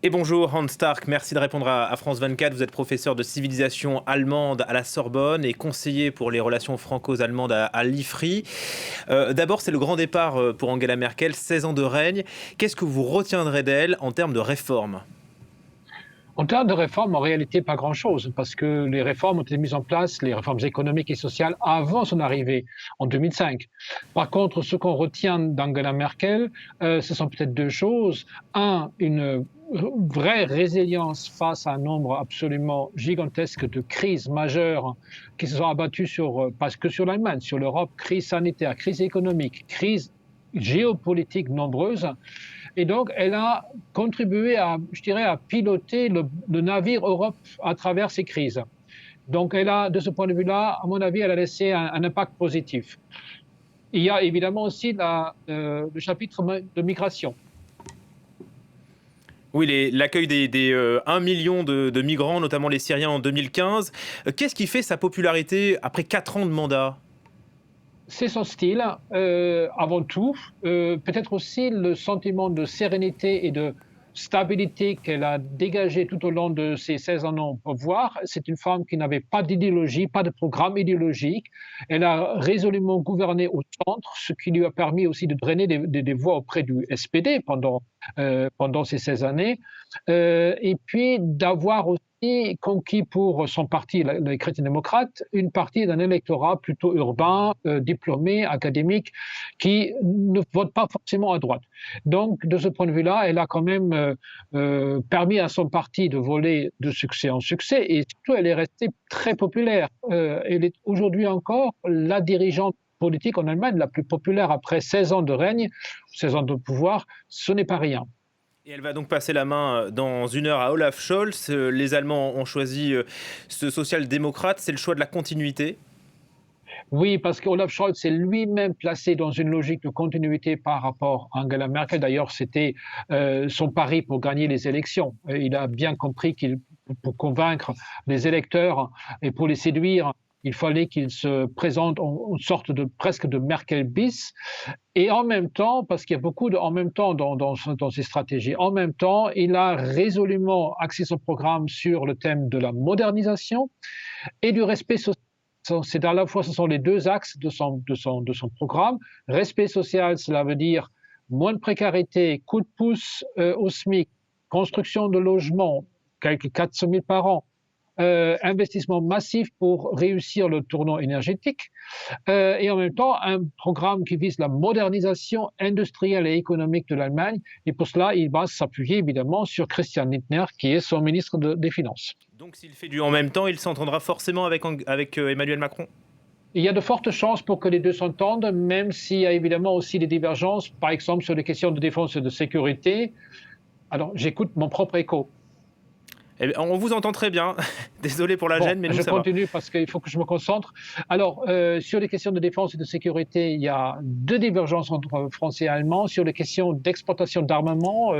Et bonjour Hans Stark, merci de répondre à France 24. Vous êtes professeur de civilisation allemande à la Sorbonne et conseiller pour les relations franco-allemandes à l'IFRI. D'abord, c'est le grand départ pour Angela Merkel, 16 ans de règne. Qu'est-ce que vous retiendrez d'elle en termes de réformes? En termes de réformes, en réalité, pas grand-chose, parce que les réformes ont été mises en place, les réformes économiques et sociales, avant son arrivée en 2005. Par contre, ce qu'on retient d'Angela Merkel, ce sont peut-être deux choses. Un, une vraie résilience face à un nombre absolument gigantesque de crises majeures qui se sont abattues sur, pas que sur l'Allemagne, sur l'Europe, crise sanitaire, crise économique, crise géopolitique nombreuses. Et donc, elle a contribué à, je dirais, à piloter le navire Europe à travers ces crises. Donc, elle a, de ce point de vue-là, à mon avis, elle a laissé un impact positif. Il y a évidemment aussi le chapitre de migration. Oui, l'accueil des 1 million de migrants, notamment les Syriens en 2015. Qu'est-ce qui fait sa popularité après 4 ans de mandat? C'est son style, avant tout. Peut-être aussi le sentiment de sérénité et de stabilité qu'elle a dégagé tout au long de ses 16 ans au pouvoir. C'est une femme qui n'avait pas d'idéologie, pas de programme idéologique. Elle a résolument gouverné au centre, ce qui lui a permis aussi de drainer des voix auprès du SPD pendant ces 16 années. Et puis d'avoir aussi conquis pour son parti, les chrétiens démocrates, une partie d'un électorat plutôt urbain, diplômé, académique, qui ne vote pas forcément à droite. Donc, de ce point de vue-là, elle a quand même permis à son parti de voler de succès en succès, et surtout, elle est restée très populaire. Elle est aujourd'hui encore la dirigeante politique en Allemagne la plus populaire après 16 ans de règne, 16 ans de pouvoir. Ce n'est pas rien. Et elle va donc passer la main dans 1 heure à Olaf Scholz. Les Allemands ont choisi ce social-démocrate. C'est le choix de la continuité. Oui, parce qu'Olaf Scholz s'est lui-même placé dans une logique de continuité par rapport à Angela Merkel. D'ailleurs, c'était son pari pour gagner les élections. Il a bien compris qu'il, pour convaincre les électeurs et pour les séduire, il fallait qu'il se présente en sorte de presque de Merkel bis. Et en même temps, parce qu'il y a beaucoup de en même temps dans ses stratégies, en même temps, il a résolument axé son programme sur le thème de la modernisation et du respect social. C'est à la fois, ce sont les deux axes de son programme. Respect social, cela veut dire moins de précarité, coup de pouce au SMIC, construction de logements, quelques 400 000 par an, investissement massif pour réussir le tournant énergétique, et en même temps un programme qui vise la modernisation industrielle et économique de l'Allemagne. Et pour cela, il va s'appuyer évidemment sur Christian Lindner, qui est son ministre des Finances. Donc s'il fait du en même temps, il s'entendra forcément avec Emmanuel Macron. Il y a de fortes chances pour que les deux s'entendent, même s'il y a évidemment aussi des divergences, par exemple sur les questions de défense et de sécurité. Alors, j'écoute mon propre écho. Eh bien, on vous entend très bien. Désolé pour la Bon, gêne, mais nous, je ça va. continue parce qu'il faut que je me concentre. Alors, sur les questions de défense et de sécurité, il y a deux divergences entre Français et Allemands. Sur les questions d'exportation d'armement,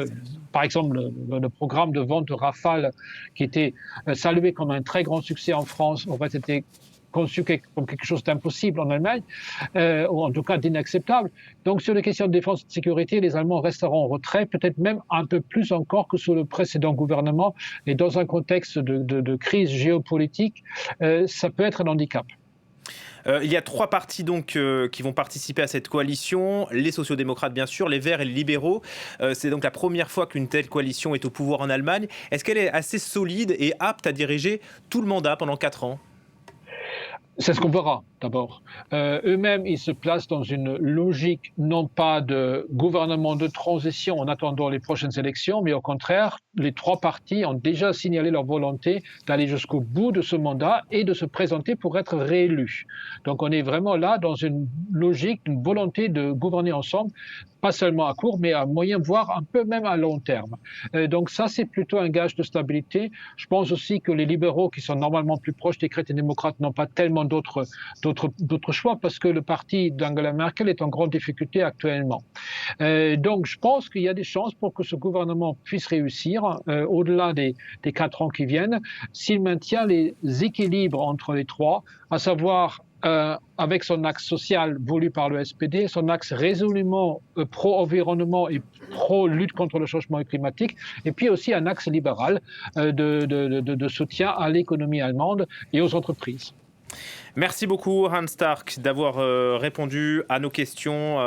par exemple, le programme de vente de Rafale, qui était salué comme un très grand succès en France, en fait, était conçu comme quelque chose d'impossible en Allemagne, ou en tout cas d'inacceptable. Donc, sur les questions de défense et de sécurité, les Allemands resteront en retrait, peut-être même un peu plus encore que sous le précédent gouvernement. Et dans un contexte de crise géopolitique, ça peut être un handicap. Il y a 3 partis donc qui vont participer à cette coalition, les sociodémocrates bien sûr, les Verts et les libéraux. C'est donc la première fois qu'une telle coalition est au pouvoir en Allemagne. Est-ce qu'elle est assez solide et apte à diriger tout le mandat pendant 4 ans? C'est ce qu'on verra d'abord. Eux-mêmes, ils se placent dans une logique non pas de gouvernement de transition en attendant les prochaines élections, mais au contraire, les trois partis ont déjà signalé leur volonté d'aller jusqu'au bout de ce mandat et de se présenter pour être réélus. Donc on est vraiment là dans une logique, une volonté de gouverner ensemble, pas seulement à court, mais à moyen, voire un peu même à long terme. Donc ça, c'est plutôt un gage de stabilité. Je pense aussi que les libéraux, qui sont normalement plus proches des chrétiens démocrates, n'ont pas tellement d'autres choix parce que le parti d'Angela Merkel est en grande difficulté actuellement. Donc je pense qu'il y a des chances pour que ce gouvernement puisse réussir au-delà des 4 ans qui viennent s'il maintient les équilibres entre les trois, à savoir avec son axe social voulu par le SPD, son axe résolument pro-environnement et pro-lutte contre le changement climatique, et puis aussi un axe libéral de soutien à l'économie allemande et aux entreprises. Merci beaucoup Hans Stark d'avoir répondu à nos questions.